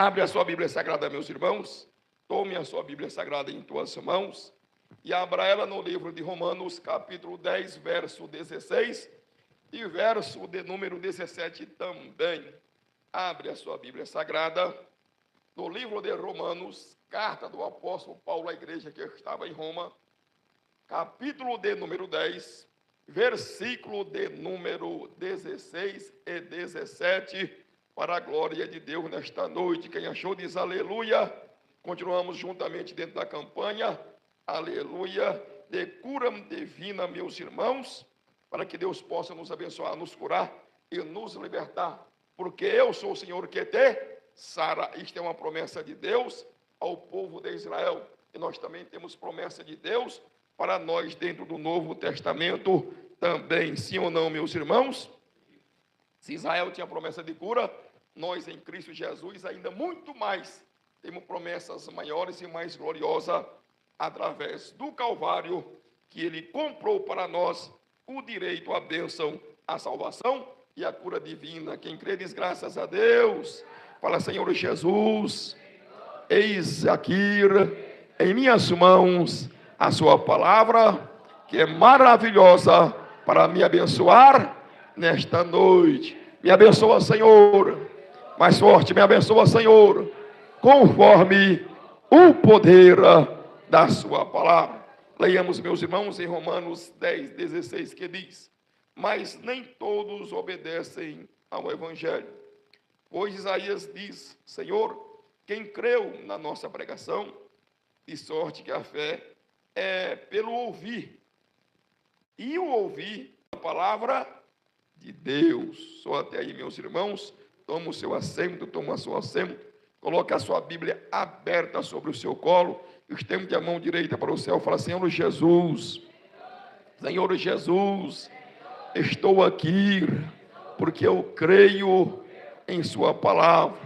Abre a sua Bíblia Sagrada, meus irmãos. Tome a sua Bíblia Sagrada em tuas mãos e abra ela no livro de Romanos, capítulo 10, verso 16 e verso de número 17 também. Abre a sua Bíblia Sagrada no livro de Romanos, carta do apóstolo Paulo à igreja que estava em Roma, capítulo de número 10, versículo de número 16 e 17, para a glória de Deus nesta noite. Quem achou diz aleluia. Continuamos juntamente dentro da campanha, aleluia, de cura divina, meus irmãos, para que Deus possa nos abençoar, nos curar e nos libertar, porque eu sou o Senhor que te sara. Isto é uma promessa de Deus ao povo de Israel, e nós também temos promessa de Deus para nós dentro do Novo Testamento também, sim ou não, meus irmãos? Se Israel tinha promessa de cura, nós em Cristo Jesus ainda muito mais temos promessas maiores e mais gloriosas através do Calvário, que Ele comprou para nós o direito à bênção, à salvação e à cura divina. Quem crê diz graças a Deus. Fala, Senhor Jesus, eis aqui em minhas mãos a sua palavra, que é maravilhosa para me abençoar nesta noite. Me abençoa, Senhor. Mais forte, me abençoa, Senhor, conforme o poder da sua palavra. Leiamos, meus irmãos, em Romanos 10, 16, que diz: mas nem todos obedecem ao Evangelho. Pois Isaías diz: Senhor, quem creu na nossa pregação, de sorte que a fé é pelo ouvir, e o ouvir a palavra de Deus. Só até aí, meus irmãos. Toma o seu assento, toma o seu assento, coloque a sua Bíblia aberta sobre o seu colo, estende a mão direita para o céu, fala: Senhor Jesus, Senhor Jesus, estou aqui, porque eu creio em sua palavra,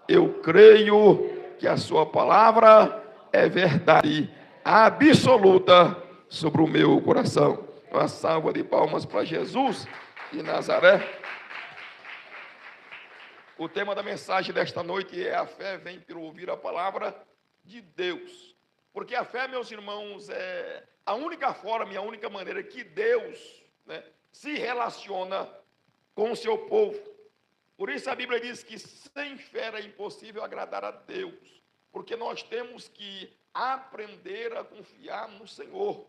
eu creio que a sua palavra é verdade absoluta sobre o meu coração. Uma salva de palmas para Jesus de Nazaré. O tema da mensagem desta noite é: a fé vem pelo ouvir a palavra de Deus. Porque a fé, meus irmãos, é a única forma e a única maneira que Deus, se relaciona com o seu povo. Por isso a Bíblia diz que sem fé é impossível agradar a Deus. Porque nós temos que aprender a confiar no Senhor.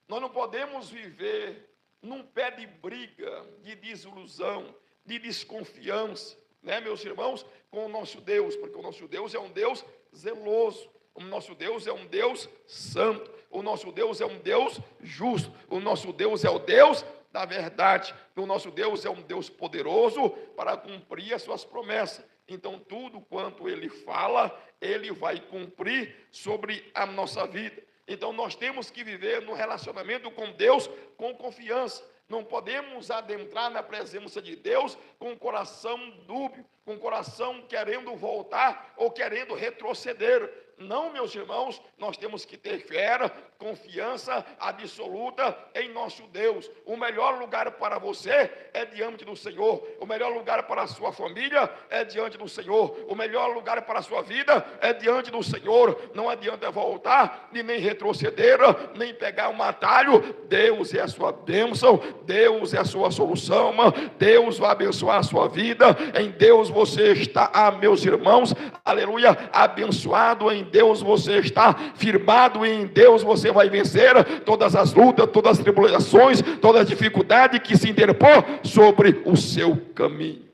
Nós não podemos viver num pé de briga, de desilusão, de desconfiança, meus irmãos, com o nosso Deus, porque o nosso Deus é um Deus zeloso, o nosso Deus é um Deus santo, o nosso Deus é um Deus justo, o nosso Deus é o Deus da verdade, o nosso Deus é um Deus poderoso para cumprir as suas promessas. Então tudo quanto Ele fala, Ele vai cumprir sobre a nossa vida. Então nós temos que viver no relacionamento com Deus com confiança. Não podemos adentrar na presença de Deus com o coração dúbio, com o coração querendo voltar ou querendo retroceder. Não, meus irmãos, nós temos que ter fé, confiança absoluta em nosso Deus. O melhor lugar para você é diante do Senhor. O melhor lugar para a sua família é diante do Senhor. O melhor lugar para a sua vida é diante do Senhor. Não adianta voltar, nem retroceder, nem pegar um atalho. Deus é a sua bênção, Deus é a sua solução, Deus vai abençoar a sua vida. Em Deus você está, meus irmãos, aleluia, abençoado. Em Deus você está firmado, e em Deus você vai vencer todas as lutas, todas as tribulações, toda a dificuldade que se interpor sobre o seu caminho.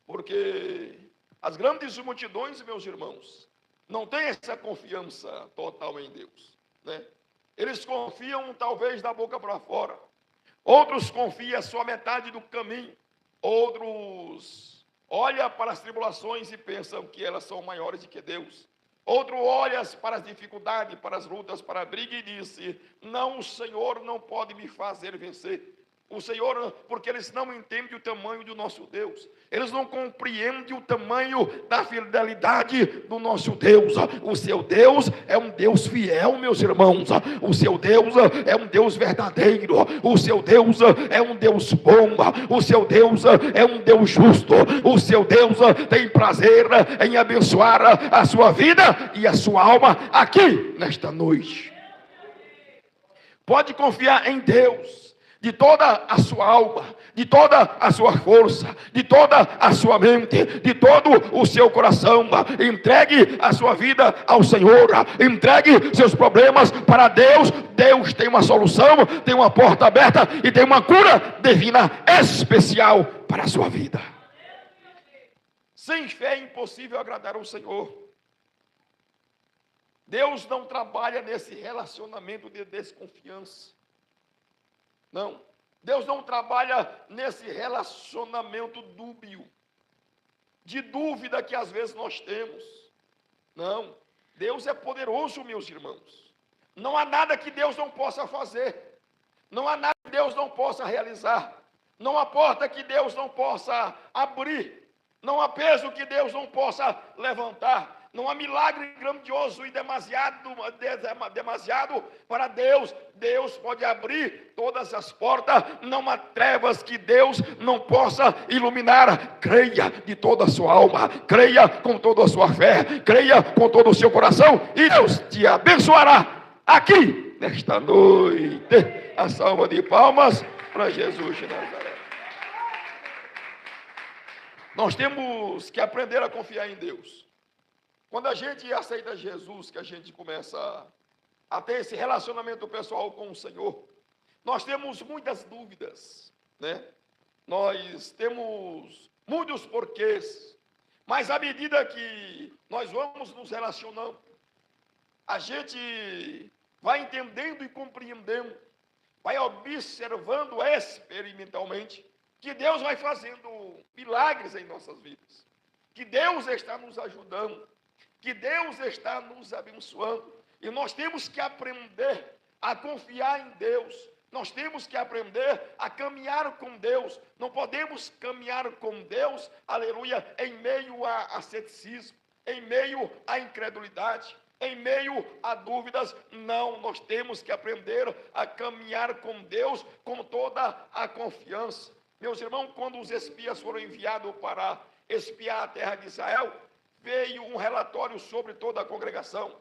Porque as grandes multidões, meus irmãos, não têm essa confiança total em Deus, Eles confiam talvez da boca para fora. Outros confiam só metade do caminho. Outros olham para as tribulações e pensam que elas são maiores do que Deus. Outro olha para as dificuldades, para as lutas, para a briga e diz: não, o Senhor não pode me fazer vencer. O Senhor, porque eles não entendem o tamanho do nosso Deus. Eles não compreendem o tamanho da fidelidade do nosso Deus. O seu Deus é um Deus fiel, meus irmãos. O seu Deus é um Deus verdadeiro. O seu Deus é um Deus bom. O seu Deus é um Deus justo. O seu Deus tem prazer em abençoar a sua vida e a sua alma aqui nesta noite. Pode confiar em Deus de toda a sua alma, de toda a sua força, de toda a sua mente, de todo o seu coração. Entregue a sua vida ao Senhor, entregue seus problemas para Deus. Deus tem uma solução, tem uma porta aberta e tem uma cura divina especial para a sua vida. Sem fé é impossível agradar ao Senhor. Deus não trabalha nesse relacionamento de desconfiança. Não, Deus não trabalha nesse relacionamento dúbio, de dúvida que às vezes nós temos. Não, Deus é poderoso, meus irmãos. Não há nada que Deus não possa fazer. Não há nada que Deus não possa realizar. Não há porta que Deus não possa abrir. Não há peso que Deus não possa levantar. Não há milagre grandioso e demasiado para Deus. Deus pode abrir todas as portas. Não há trevas que Deus não possa iluminar. Creia de toda a sua alma. Creia com toda a sua fé. Creia com todo o seu coração. E Deus te abençoará aqui, nesta noite. A salva de palmas para Jesus de Nazaré. Nós temos que aprender a confiar em Deus. Quando a gente aceita Jesus, que a gente começa a ter esse relacionamento pessoal com o Senhor, nós temos muitas dúvidas, né? Nós temos muitos porquês, mas à medida que nós vamos nos relacionando, a gente vai entendendo e compreendendo, vai observando experimentalmente, que Deus vai fazendo milagres em nossas vidas, que Deus está nos ajudando, que Deus está nos abençoando, e nós temos que aprender a confiar em Deus, nós temos que aprender a caminhar com Deus. Não podemos caminhar com Deus, aleluia, em meio a ceticismo, em meio à incredulidade, em meio a dúvidas. Não, nós temos que aprender a caminhar com Deus com toda a confiança. Meus irmãos, quando os espias foram enviados para espiar a terra de Israel, veio um relatório sobre toda a congregação.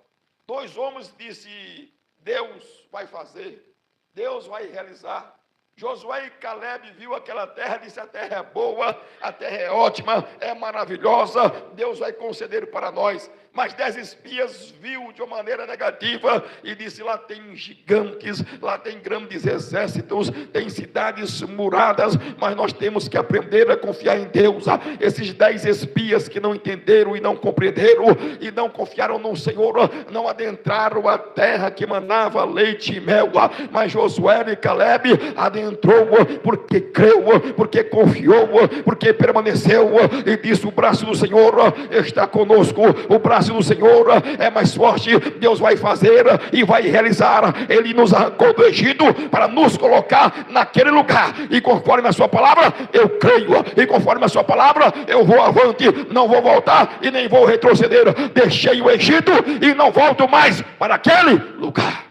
2 homens disseram: Deus vai fazer, Deus vai realizar. Josué e Caleb viu aquela terra, disse: a terra é boa, a terra é ótima, é maravilhosa, Deus vai conceder para nós. Mas 10 espias viu de uma maneira negativa e disse: lá tem gigantes, lá tem grandes exércitos, tem cidades muradas, mas nós temos que aprender a confiar em Deus. Esses 10 espias que não entenderam e não compreenderam e não confiaram no Senhor, não adentraram a terra que manava leite e mel, mas Josué e Caleb adentrou porque creu, porque confiou, porque permaneceu e disse: o braço do Senhor está conosco, o braço do Senhor é mais forte. Deus vai fazer e vai realizar. Ele nos arrancou do Egito para nos colocar naquele lugar, e conforme a sua palavra eu creio, e conforme a sua palavra eu vou avante, não vou voltar e nem vou retroceder. Deixei o Egito e não volto mais para aquele lugar.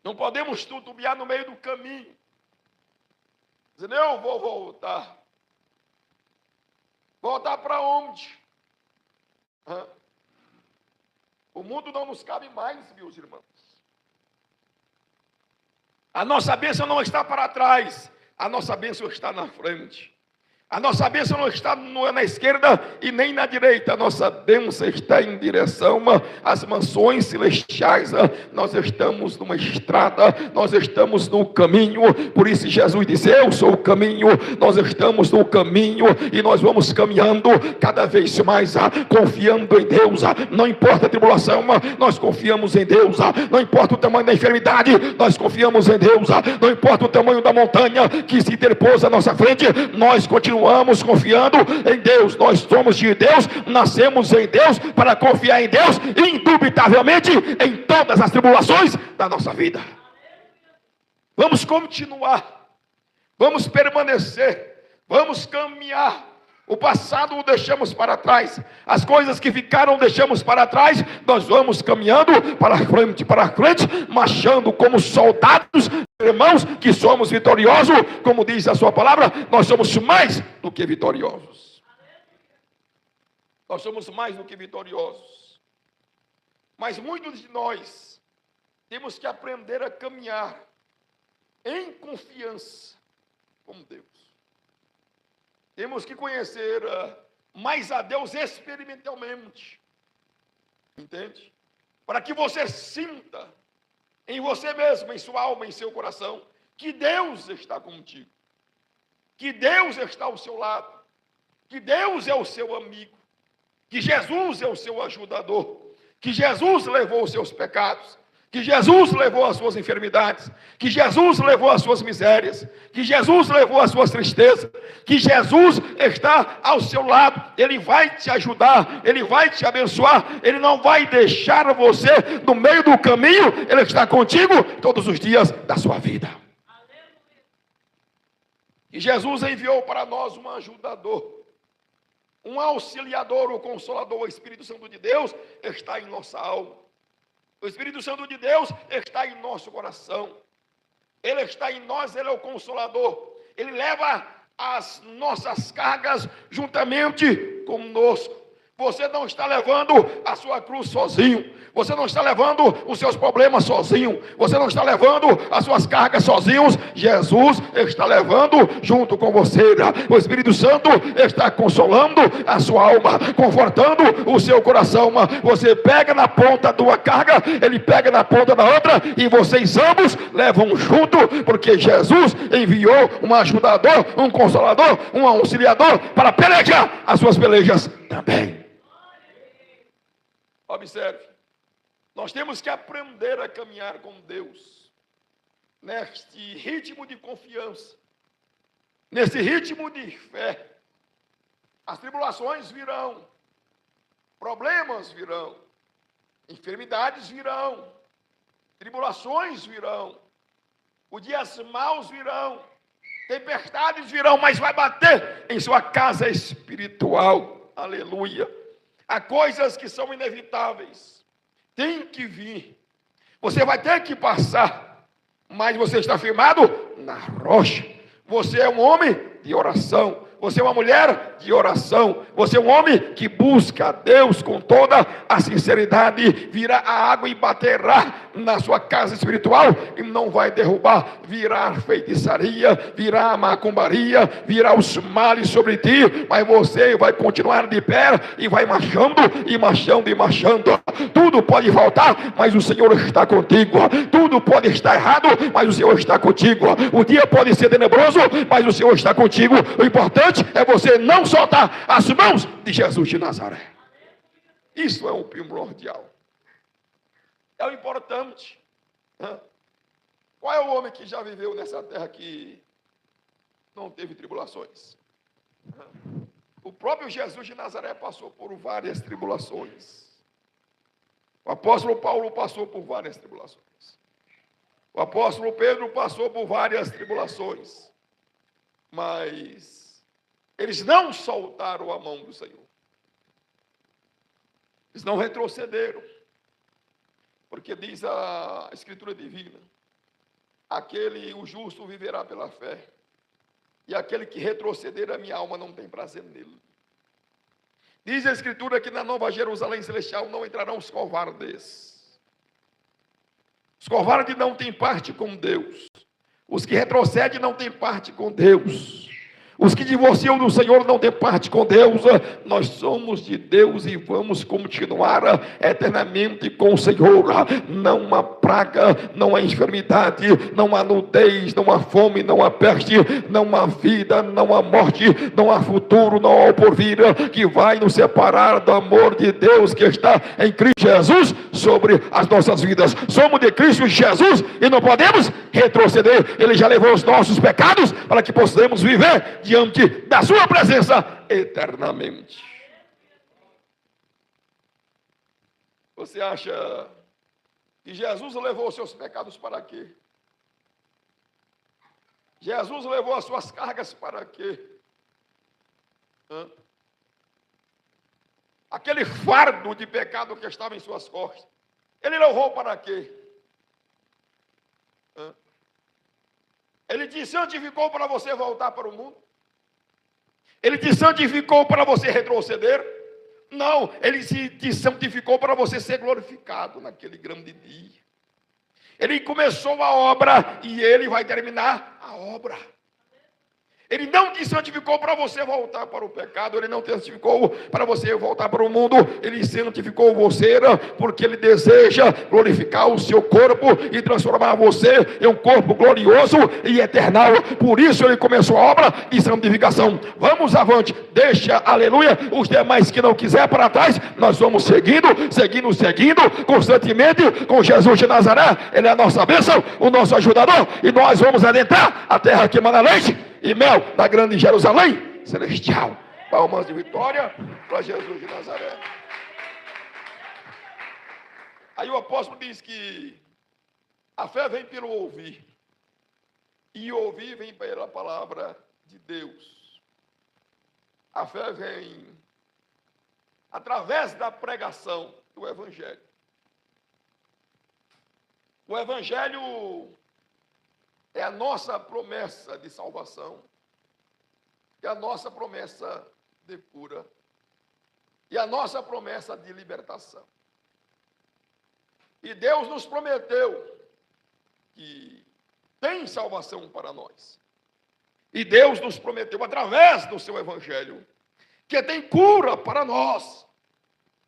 Não podemos titubear no meio do caminho, dizendo: eu vou voltar. Voltar para onde? O mundo não nos cabe mais, meus irmãos. A nossa bênção não está para trás, a nossa bênção está na frente. A nossa bênção não está na esquerda e nem na direita. A nossa bênção está em direção às mansões celestiais. Nós estamos numa estrada, nós estamos no caminho. Por isso Jesus disse: eu sou o caminho. Nós estamos no caminho e nós vamos caminhando cada vez mais, confiando em Deus. Não importa a tribulação, nós confiamos em Deus. Não importa o tamanho da enfermidade, nós confiamos em Deus. Não importa o tamanho da montanha que se interpôs à nossa frente, nós continuamos confiando em Deus. Nós somos de Deus, nascemos em Deus para confiar em Deus, indubitavelmente, em todas as tribulações da nossa vida. Vamos continuar, vamos permanecer, vamos caminhar. O passado o deixamos para trás, as coisas que ficaram deixamos para trás. Nós vamos caminhando para frente, marchando como soldados, irmãos, que somos vitoriosos. Como diz a sua palavra, nós somos mais do que vitoriosos. Nós somos mais do que vitoriosos. Mas muitos de nós temos que aprender a caminhar em confiança com Deus. Temos que conhecer mais a Deus experimentalmente. Entende? Para que você sinta em você mesmo, em sua alma, em seu coração, que Deus está contigo. Que Deus está ao seu lado. Que Deus é o seu amigo. Que Jesus é o seu ajudador. Que Jesus levou os seus pecados. Que Jesus levou as suas enfermidades, que Jesus levou as suas misérias, que Jesus levou as suas tristezas, que Jesus está ao seu lado, Ele vai te ajudar, Ele vai te abençoar, Ele não vai deixar você no meio do caminho, Ele está contigo todos os dias da sua vida. E Jesus enviou para nós um ajudador, um auxiliador, o Consolador, o Espírito Santo de Deus está em nossa alma. O Espírito Santo de Deus está em nosso coração. Ele está em nós, Ele é o Consolador. Ele leva as nossas cargas juntamente conosco. Você não está levando a sua cruz sozinho. Você não está levando os seus problemas sozinho. Você não está levando as suas cargas sozinhos. Jesus está levando junto com você. O Espírito Santo está consolando a sua alma, confortando o seu coração. Você pega na ponta de uma carga, ele pega na ponta da outra, e vocês ambos levam junto, porque Jesus enviou um ajudador, um consolador, um auxiliador para pelejar as suas pelejas também. Observe, nós temos que aprender a caminhar com Deus, neste ritmo de confiança, nesse ritmo de fé. As tribulações virão, problemas virão, enfermidades virão, tribulações virão, os dias maus virão, tempestades virão, mas vai bater em sua casa espiritual. Aleluia. Há coisas que são inevitáveis, tem que vir, você vai ter que passar, mas você está firmado na rocha. Você é um homem de oração, você é uma mulher de oração, você é um homem que busca a Deus com toda a sinceridade. Virá a água e baterá na sua casa espiritual e não vai derrubar. Virá feitiçaria, virá macumbaria, virá os males sobre ti, mas você vai continuar de pé e vai marchando e marchando e marchando. Tudo pode faltar, mas o Senhor está contigo. Tudo pode estar errado, mas o Senhor está contigo. O dia pode ser tenebroso, mas o Senhor está contigo. O importante é você não soltar as mãos de Jesus de Nazaré. Isso é o primordial. É o importante. Qual é o homem que já viveu nessa terra que não teve tribulações? O próprio Jesus de Nazaré passou por várias tribulações. O apóstolo Paulo passou por várias tribulações. O apóstolo Pedro passou por várias tribulações. Mas eles não soltaram a mão do Senhor. Eles não retrocederam. Porque diz a Escritura Divina: o justo viverá pela fé. E aquele que retroceder, a minha alma não tem prazer nele. Diz a Escritura que na Nova Jerusalém Celestial não entrarão os covardes. Os covardes não têm parte com Deus. Os que retrocedem não têm parte com Deus. Os que divorciam do Senhor não têm parte com Deus. Nós somos de Deus e vamos continuar eternamente com o Senhor. Não há praga, não há enfermidade, não há nudez, não há fome, não há peste, não há vida, não há morte, não há futuro, não há porvir que vai nos separar do amor de Deus que está em Cristo Jesus sobre as nossas vidas. Somos de Cristo Jesus e não podemos retroceder. Ele já levou os nossos pecados para que possamos viver diante da sua presença eternamente. Você acha que Jesus levou os seus pecados para quê? Jesus levou as suas cargas para quê? Aquele fardo de pecado que estava em suas costas, ele levou para quê? Ele te santificou para você voltar para o mundo? Ele te santificou para você retroceder? Não, ele te santificou para você ser glorificado naquele grande dia. Ele começou a obra e ele vai terminar a obra. Ele não te santificou para você voltar para o pecado, ele não te santificou para você voltar para o mundo, ele santificou você porque ele deseja glorificar o seu corpo e transformar você em um corpo glorioso e eternal. Por isso ele começou a obra de santificação. Vamos avante, deixa, aleluia, os demais que não quiser para trás, nós vamos seguindo, constantemente com Jesus de Nazaré. Ele é a nossa bênção, o nosso ajudador, e nós vamos adentrar a terra que emana leite e mel da grande Jerusalém celestial. Palmas de vitória para Jesus de Nazaré. Aí o apóstolo diz que a fé vem pelo ouvir, e ouvir vem pela palavra de Deus. A fé vem através da pregação do Evangelho. O Evangelho é a nossa promessa de salvação, é a nossa promessa de cura, e a nossa promessa de libertação. E Deus nos prometeu que tem salvação para nós. E Deus nos prometeu, através do seu Evangelho, que tem cura para nós.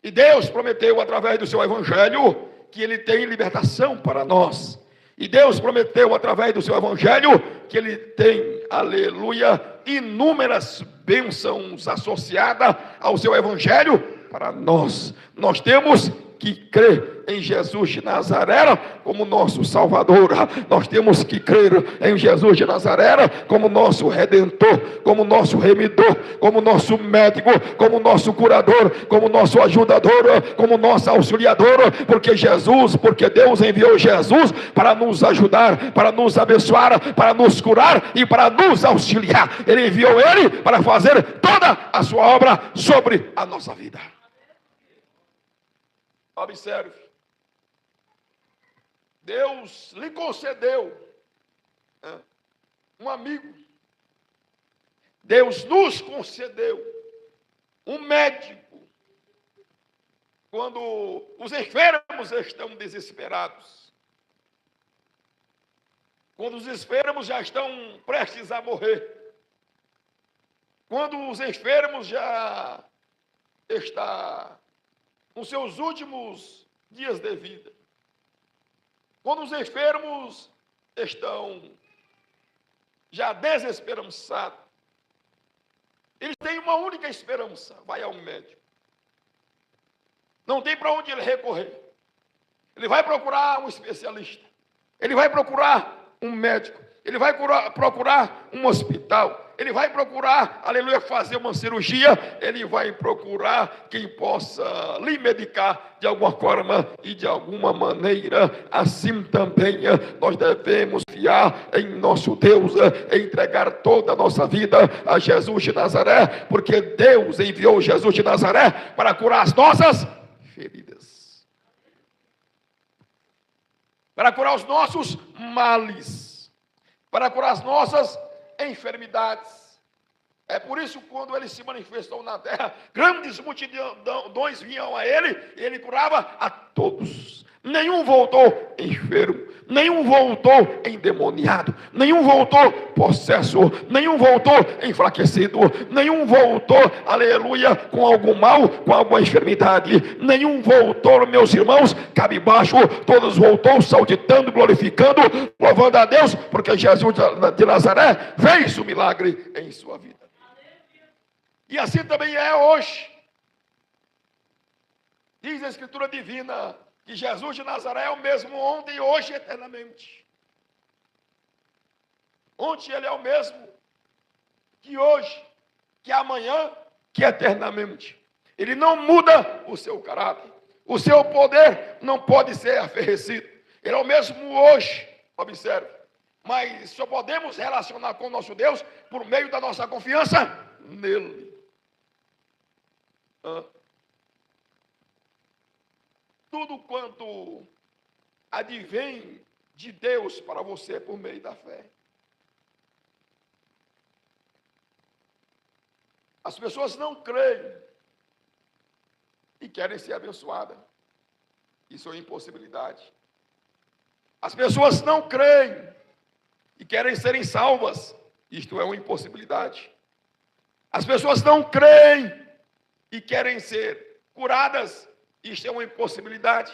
E Deus prometeu, através do seu Evangelho, que Ele tem libertação para nós. E Deus prometeu, através do seu Evangelho, que Ele tem, aleluia, inúmeras bênçãos associadas ao seu Evangelho para nós. Nós temos que crer em Jesus de Nazaré como nosso Salvador. Nós temos que crer em Jesus de Nazaré como nosso Redentor, como nosso Remidor, como nosso médico, como nosso curador, como nosso ajudador, como nosso auxiliador, porque Deus enviou Jesus para nos ajudar, para nos abençoar, para nos curar e para nos auxiliar. Ele enviou Ele para fazer toda a sua obra sobre a nossa vida. Observe, Deus lhe concedeu um amigo, Deus nos concedeu um médico, quando os enfermos estão desesperados, quando os enfermos já estão prestes a morrer, quando os enfermos já estão nos seus últimos dias de vida, quando os enfermos estão já desesperançados, eles têm uma única esperança: vai ao médico. Não tem para onde ele recorrer. Ele vai procurar um especialista, ele vai procurar um médico, ele vai procurar um hospital, ele vai procurar, aleluia, fazer uma cirurgia, ele vai procurar quem possa lhe medicar de alguma forma e de alguma maneira. Assim também nós devemos fiar em nosso Deus, entregar toda a nossa vida a Jesus de Nazaré, porque Deus enviou Jesus de Nazaré para curar as nossas feridas, para curar os nossos males, para curar as nossas enfermidades. É por isso que quando ele se manifestou na terra, grandes multidões vinham a ele, e ele curava a todos. Nenhum voltou enfermo, nenhum voltou endemoniado, nenhum voltou possesso, nenhum voltou enfraquecido, nenhum voltou, aleluia, com algum mal, com alguma enfermidade, nenhum voltou, meus irmãos, cabisbaixo, todos voltou saltitando, glorificando, louvando a Deus, porque Jesus de Nazaré fez o milagre em sua vida. E assim também é hoje. Diz a Escritura Divina que Jesus de Nazaré é o mesmo ontem, hoje e eternamente. Ontem ele é o mesmo que hoje, que amanhã, que eternamente. Ele não muda o seu caráter. O seu poder não pode ser aferrecido. Ele é o mesmo hoje. Observe. mas só podemos relacionar com o nosso Deus por meio da nossa confiança nele. Tudo quanto advém de Deus para você por meio da fé. As pessoas não creem e querem ser abençoadas. Isso é uma impossibilidade. As pessoas não creem e querem serem salvas. Isto é uma impossibilidade. As pessoas não creem e querem ser curadas. Isto é uma impossibilidade.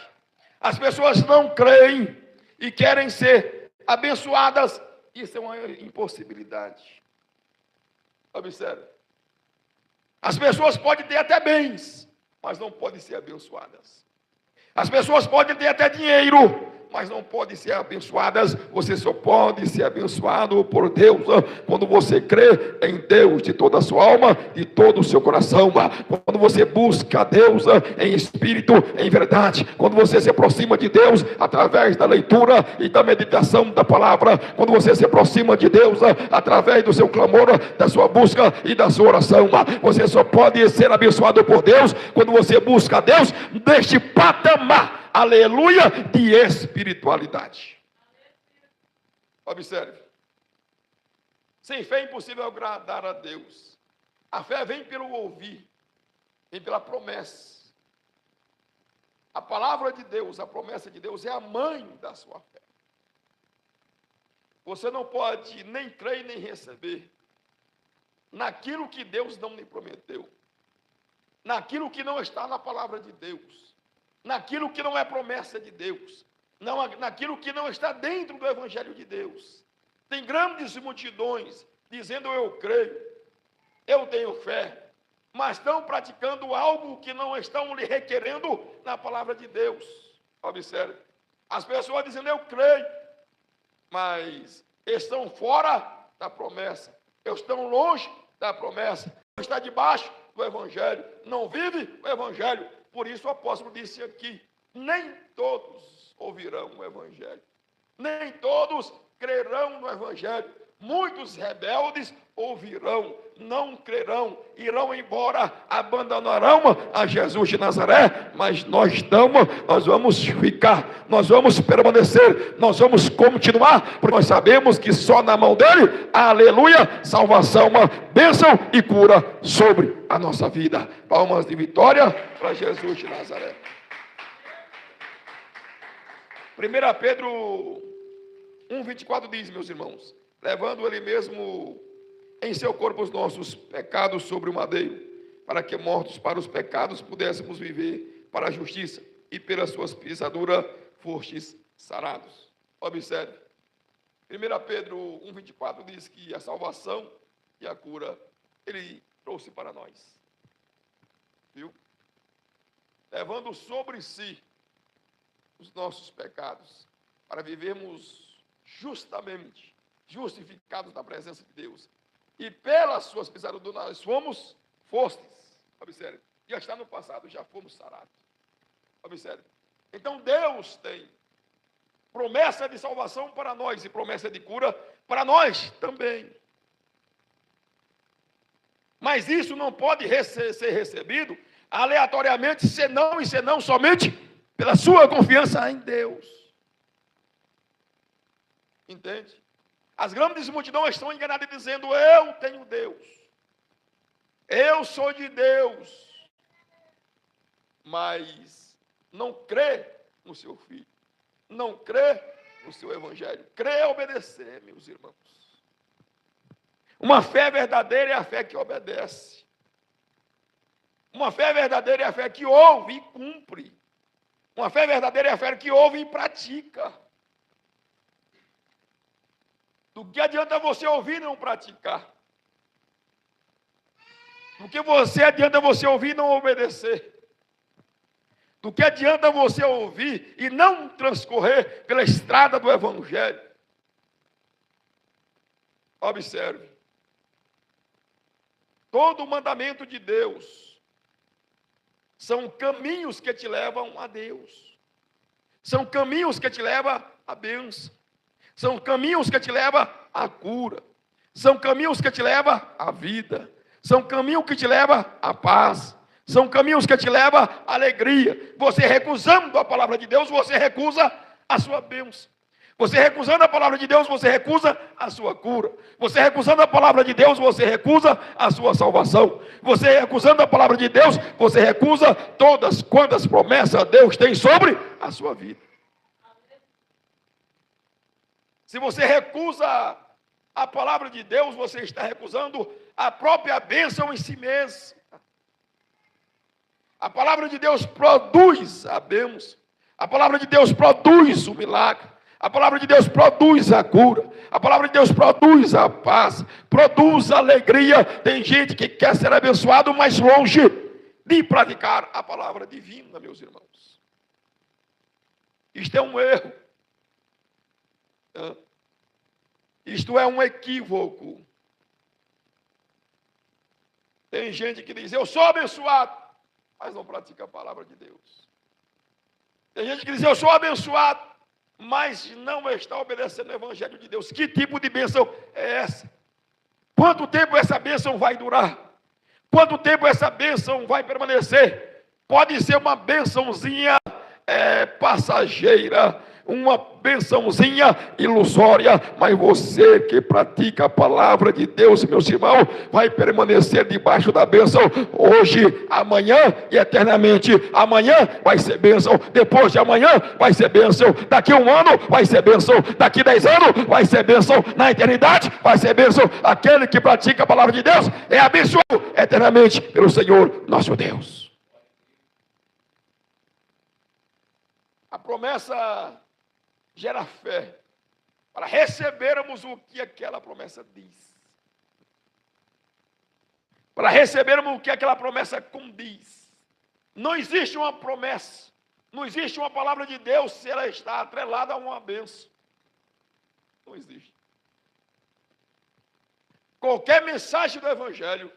As pessoas não creem e querem ser abençoadas. Isso é uma impossibilidade. Observe. As pessoas podem ter até bens, mas não podem ser abençoadas. As pessoas podem ter até dinheiro, mas não podem ser abençoadas. Você só pode ser abençoado por Deus quando você crê em Deus de toda a sua alma, de todo o seu coração. Quando você busca a Deus em espírito, em verdade. Quando você se aproxima de Deus através da leitura e da meditação da palavra. Quando você se aproxima de Deus através do seu clamor, da sua busca e da sua oração. Você só pode ser abençoado por Deus quando você busca a Deus neste patamar. Aleluia, de espiritualidade. Observe. Sem fé é impossível agradar a Deus. A fé vem pelo ouvir, vem pela promessa. A palavra de Deus, a promessa de Deus é a mãe da sua fé. Você não pode nem crer nem receber naquilo que Deus não lhe prometeu, naquilo que não está na palavra de Deus, naquilo que não é promessa de Deus, naquilo que não está dentro do Evangelho de Deus. Tem grandes multidões dizendo eu creio, eu tenho fé, mas estão praticando algo que não estão lhe requerendo na palavra de Deus. Observe, as pessoas dizendo eu creio, mas estão fora da promessa, estão longe da promessa, está debaixo do Evangelho, não vive o Evangelho. Por isso o apóstolo disse aqui, nem todos ouvirão o Evangelho, nem todos crerão no Evangelho. Muitos rebeldes ouvirão, não crerão, irão embora, abandonarão a Jesus de Nazaré, mas nós vamos ficar, nós vamos permanecer, nós vamos continuar, porque nós sabemos que só na mão dele, aleluia, salvação, bênção e cura sobre a nossa vida. Palmas de vitória para Jesus de Nazaré. 1 Pedro 1,24 diz, meus irmãos, levando ele mesmo em seu corpo os nossos pecados sobre o madeiro, para que mortos para os pecados pudéssemos viver para a justiça, e pelas suas pisaduras fostes sarados. Observe, 1 Pedro 1,24 diz que a salvação e a cura ele trouxe para nós, viu? Levando sobre si os nossos pecados, para vivermos justamente, justificados na presença de Deus. E pelas suas pisaduras nós fostes. Observe, já está no passado, já fomos sarados. Observe. Então Deus tem promessa de salvação para nós e promessa de cura para nós também. Mas isso não pode ser recebido aleatoriamente, senão somente pela sua confiança em Deus. Entende? As grandes multidões estão enganadas dizendo, eu tenho Deus, eu sou de Deus, mas não crê no seu Filho, não crê no seu Evangelho, crê obedecer, meus irmãos. Uma fé verdadeira é a fé que obedece. Uma fé verdadeira é a fé que ouve e cumpre. Uma fé verdadeira é a fé que ouve e pratica. Do que adianta você ouvir e não praticar? Do que adianta você ouvir e não obedecer? Do que adianta você ouvir e não transcorrer pela estrada do Evangelho? Observe. Todo o mandamento de Deus são caminhos que te levam a Deus. São caminhos que te levam à bênção. São caminhos que te levam à cura. São caminhos que te levam à vida. São caminhos que te levam à paz. São caminhos que te levam à alegria. Você recusando a palavra de Deus, você recusa a sua bênção. Você recusando a palavra de Deus, você recusa a sua cura. Você recusando a palavra de Deus, você recusa a sua salvação. Você recusando a palavra de Deus, você recusa todas quantas promessas Deus tem sobre a sua vida. Se você recusa a palavra de Deus, você está recusando a própria bênção em si mesmo. A palavra de Deus produz a bênção. A palavra de Deus produz o milagre. A palavra de Deus produz a cura. A palavra de Deus produz a paz. Produz a alegria. Tem gente que quer ser abençoado, mas longe de praticar a palavra divina, meus irmãos. Isto é um erro. Isto é um equívoco. Tem gente que diz, eu sou abençoado, mas não pratica a palavra de Deus. Tem gente que diz, eu sou abençoado, mas não está obedecendo o evangelho de Deus. Que tipo de bênção é essa? Quanto tempo essa bênção vai durar? Quanto tempo essa bênção vai permanecer? Pode ser uma bênçãozinha passageira, uma bênçãozinha ilusória, mas você que pratica a palavra de Deus, meus irmãos, vai permanecer debaixo da bênção hoje, amanhã e eternamente. Amanhã vai ser bênção, depois de amanhã vai ser bênção, daqui a 1 ano vai ser bênção, daqui a 10 anos vai ser bênção, na eternidade vai ser bênção. Aquele que pratica a palavra de Deus é abençoado eternamente pelo Senhor nosso Deus. A promessa gera fé para recebermos o que aquela promessa diz. Para recebermos o que aquela promessa condiz. Não existe uma promessa, não existe uma palavra de Deus se ela está atrelada a uma bênção. Não existe. Qualquer mensagem do Evangelho,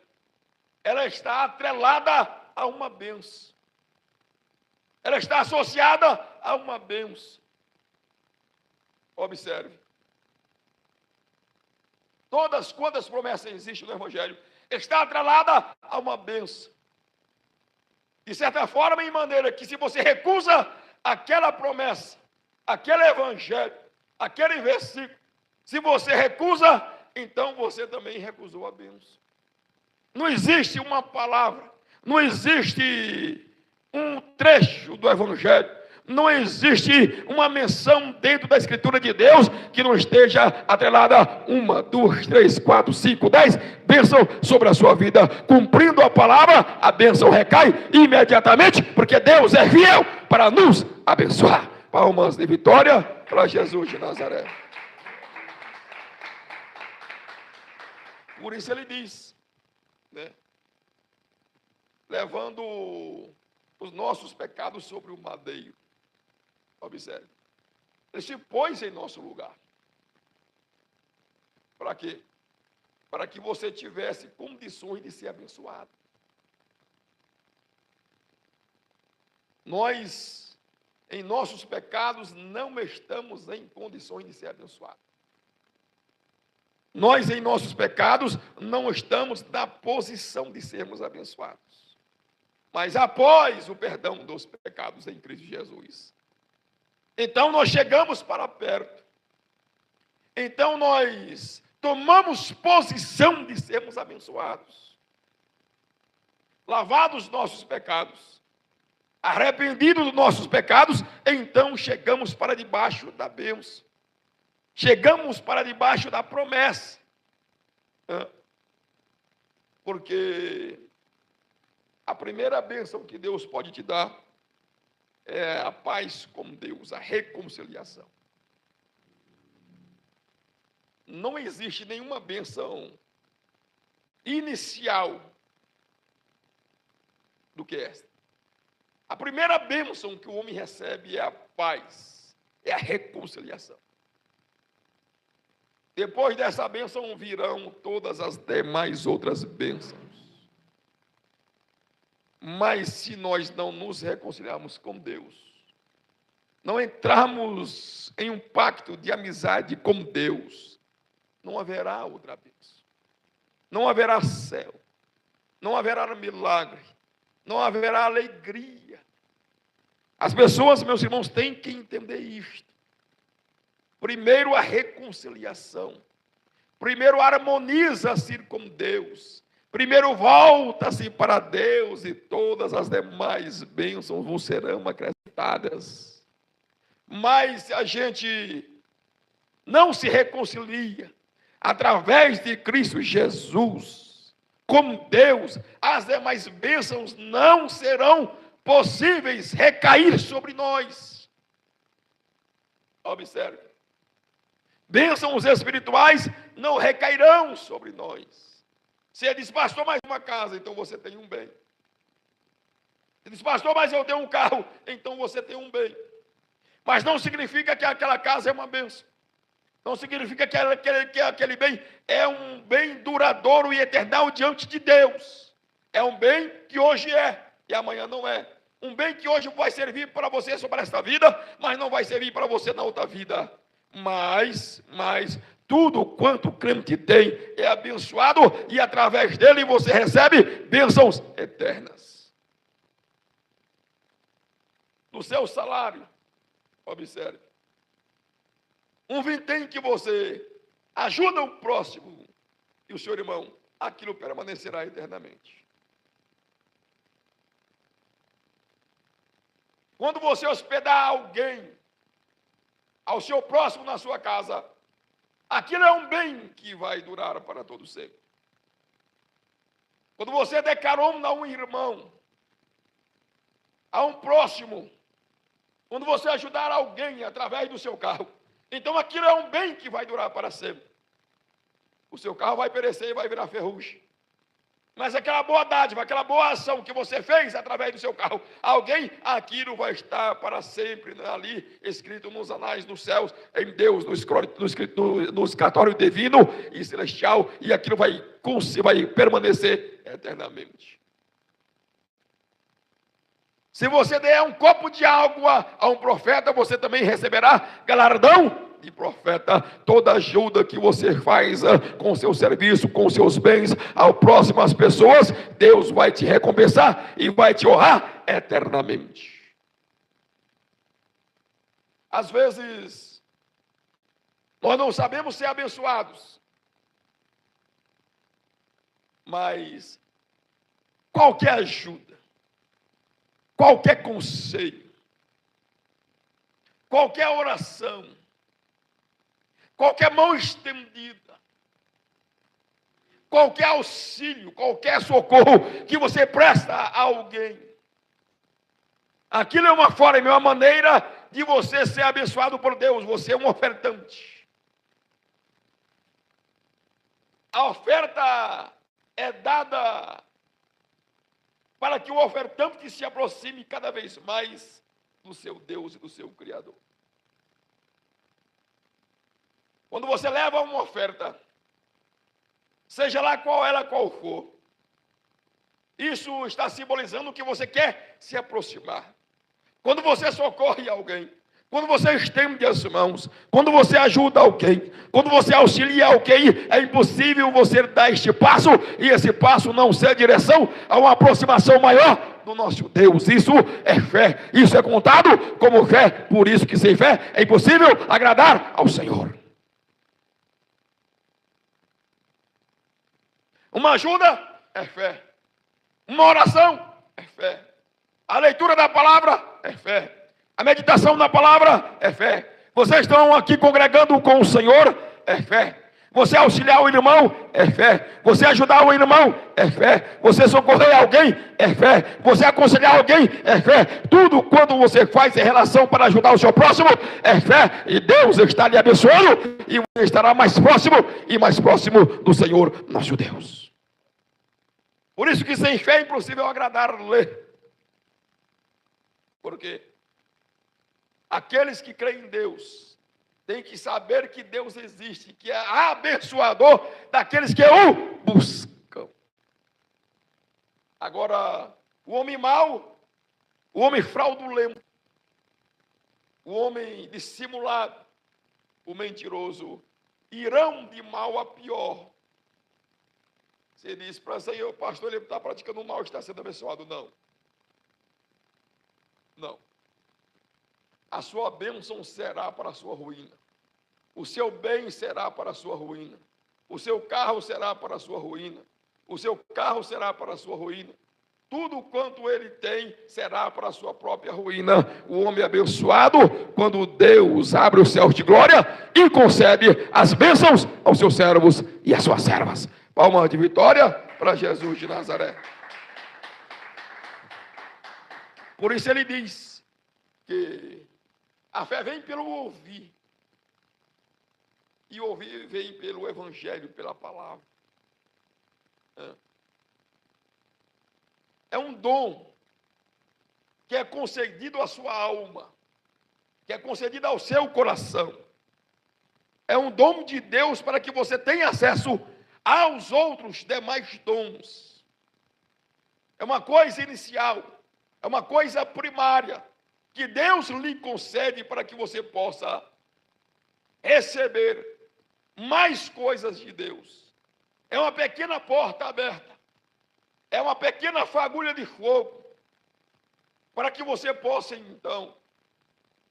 ela está atrelada a uma bênção. Ela está associada a uma bênção. Observe. Todas quantas promessas existem no Evangelho, está atrelada a uma bênção. De certa forma, em maneira que se você recusa aquela promessa, aquele Evangelho, aquele versículo, se você recusa, então você também recusou a bênção. Não existe uma palavra, não existe um trecho do Evangelho, não existe uma menção dentro da Escritura de Deus que não esteja atrelada a 1, 2, 3, 4, 5, 10 bênção sobre a sua vida. Cumprindo a palavra, a bênção recai imediatamente, porque Deus é fiel para nos abençoar. Palmas de vitória para Jesus de Nazaré. Por isso ele diz, né, levando os nossos pecados sobre o madeiro. Observe. Ele se pôs em nosso lugar. Para quê? Para que você tivesse condições de ser abençoado. Nós, em nossos pecados, não estamos em condições de ser abençoados. Nós, em nossos pecados, não estamos na posição de sermos abençoados. Mas após o perdão dos pecados em Cristo Jesus, então nós chegamos para perto. Então nós tomamos posição de sermos abençoados. Lavados os nossos pecados, arrependidos dos nossos pecados, então chegamos para debaixo da bênção. Chegamos para debaixo da promessa. Porque a primeira bênção que Deus pode te dar é a paz com Deus, a reconciliação. Não existe nenhuma bênção inicial do que esta. A primeira bênção que o homem recebe é a paz, é a reconciliação. Depois dessa bênção virão todas as demais outras bênçãos. Mas se nós não nos reconciliarmos com Deus, não entrarmos em um pacto de amizade com Deus, não haverá outra bênção. Não haverá céu. Não haverá milagre. Não haverá alegria. As pessoas, meus irmãos, têm que entender isto. Primeiro, a reconciliação. Primeiro, harmoniza-se com Deus. Primeiro, volta-se para Deus e todas as demais bênçãos vos serão acrescentadas. Mas se a gente não se reconcilia através de Cristo Jesus com Deus, as demais bênçãos não serão possíveis recair sobre nós. Observe. Bênçãos espirituais não recairão sobre nós. Você diz, pastor, mais uma casa, então você tem um bem. Você diz, pastor, mas eu tenho um carro, então você tem um bem. Mas não significa que aquela casa é uma bênção. Não significa que aquele bem é um bem duradouro e eternal diante de Deus. É um bem que hoje é e amanhã não é. Um bem que hoje vai servir para você sobre esta vida, mas não vai servir para você na outra vida. Mas tudo quanto o crente tem é abençoado e através dele você recebe bênçãos eternas. No seu salário, observe. Um vintém que você ajuda o próximo e o seu irmão, aquilo permanecerá eternamente. Quando você hospedar alguém, ao seu próximo na sua casa, aquilo é um bem que vai durar para todo sempre. Quando você der carona a um irmão, a um próximo, quando você ajudar alguém através do seu carro, então aquilo é um bem que vai durar para sempre. O seu carro vai perecer e vai virar ferrugem. Mas aquela boa dádiva, aquela boa ação que você fez através do seu carro, alguém, aquilo vai estar para sempre ali, escrito nos anais dos céus, em Deus, no escritório divino e celestial, e aquilo vai permanecer eternamente. Se você der um copo de água a um profeta, você também receberá galardão de profeta. Toda ajuda que você faz com seu serviço, com seus bens ao próximo, às pessoas, Deus vai te recompensar e vai te honrar eternamente. Às vezes, nós não sabemos ser abençoados, mas qualquer ajuda, qualquer conselho, qualquer oração, qualquer mão estendida, qualquer auxílio, qualquer socorro que você presta a alguém, aquilo é uma forma, é uma maneira de você ser abençoado por Deus. Você é um ofertante. A oferta é dada para que o ofertante se aproxime cada vez mais do seu Deus e do seu Criador. Quando você leva uma oferta, seja lá qual for, isso está simbolizando que você quer se aproximar. Quando você socorre alguém, quando você estende as mãos, quando você ajuda alguém, quando você auxilia alguém, é impossível você dar este passo, e esse passo não ser direção a uma aproximação maior do nosso Deus. Isso é fé, isso é contado como fé, por isso que sem fé é impossível agradar ao Senhor. Uma ajuda é fé. Uma oração é fé. A leitura da palavra é fé. A meditação na palavra é fé. Vocês estão aqui congregando com o Senhor, é fé. Você auxiliar o irmão, é fé. Você ajudar o irmão, é fé. Você socorrer alguém, é fé. Você aconselhar alguém, é fé. Tudo quando você faz em relação para ajudar o seu próximo, é fé. E Deus está lhe abençoando, e você estará mais próximo e mais próximo do Senhor, nosso Deus. Por isso que sem fé é impossível agradar-lhe. Por quê? Aqueles que creem em Deus têm que saber que Deus existe, que é abençoador daqueles que o buscam. Agora, o homem mau, o homem fraudulento, o homem dissimulado, o mentiroso, irão de mal a pior. Você diz para o Senhor, pastor, ele está praticando o mal, está sendo abençoado. Não. Não. A sua bênção será para a sua ruína. O seu bem será para a sua ruína. O seu carro será para a sua ruína. O seu carro será para a sua ruína. Tudo quanto ele tem será para a sua própria ruína. O homem abençoado, quando Deus abre os céus de glória e concede as bênçãos aos seus servos e às suas servas. Palmas de vitória para Jesus de Nazaré. Por isso ele diz que a fé vem pelo ouvir. E ouvir vem pelo evangelho, pela palavra. É um dom que é concedido à sua alma, que é concedido ao seu coração. É um dom de Deus para que você tenha acesso aos outros demais dons. É uma coisa inicial, é uma coisa primária, que Deus lhe concede para que você possa receber mais coisas de Deus. É uma pequena porta aberta, é uma pequena fagulha de fogo, para que você possa, então,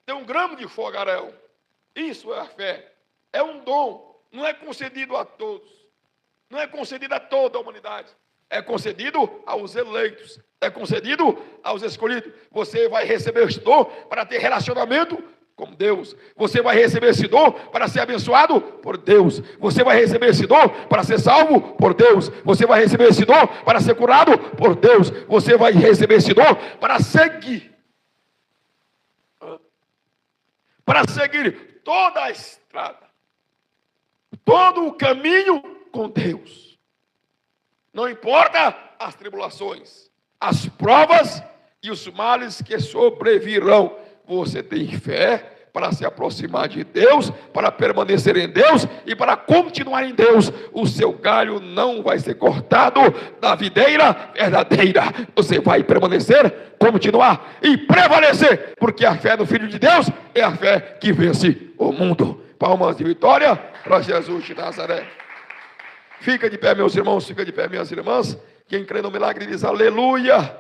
ter um grão de fogaréu. Isso é a fé. É um dom, não é concedido a todos, não é concedido a toda a humanidade, é concedido aos eleitos, é concedido aos escolhidos. Você vai receber esse dom para ter relacionamento com Deus. Você vai receber esse dom para ser abençoado por Deus. Você vai receber esse dom para ser salvo por Deus. Você vai receber esse dom para ser curado por Deus. Você vai receber esse dom para seguir. Para seguir toda a estrada, todo o caminho com Deus. Não importa as tribulações, as provas e os males que sobrevirão. Você tem fé para se aproximar de Deus, para permanecer em Deus e para continuar em Deus. O seu galho não vai ser cortado da videira verdadeira. Você vai permanecer, continuar e prevalecer, porque a fé no Filho de Deus é a fé que vence o mundo. Palmas de vitória para Jesus de Nazaré. Fica de pé, meus irmãos, fica de pé, minhas irmãs. Quem crê no milagre diz aleluia.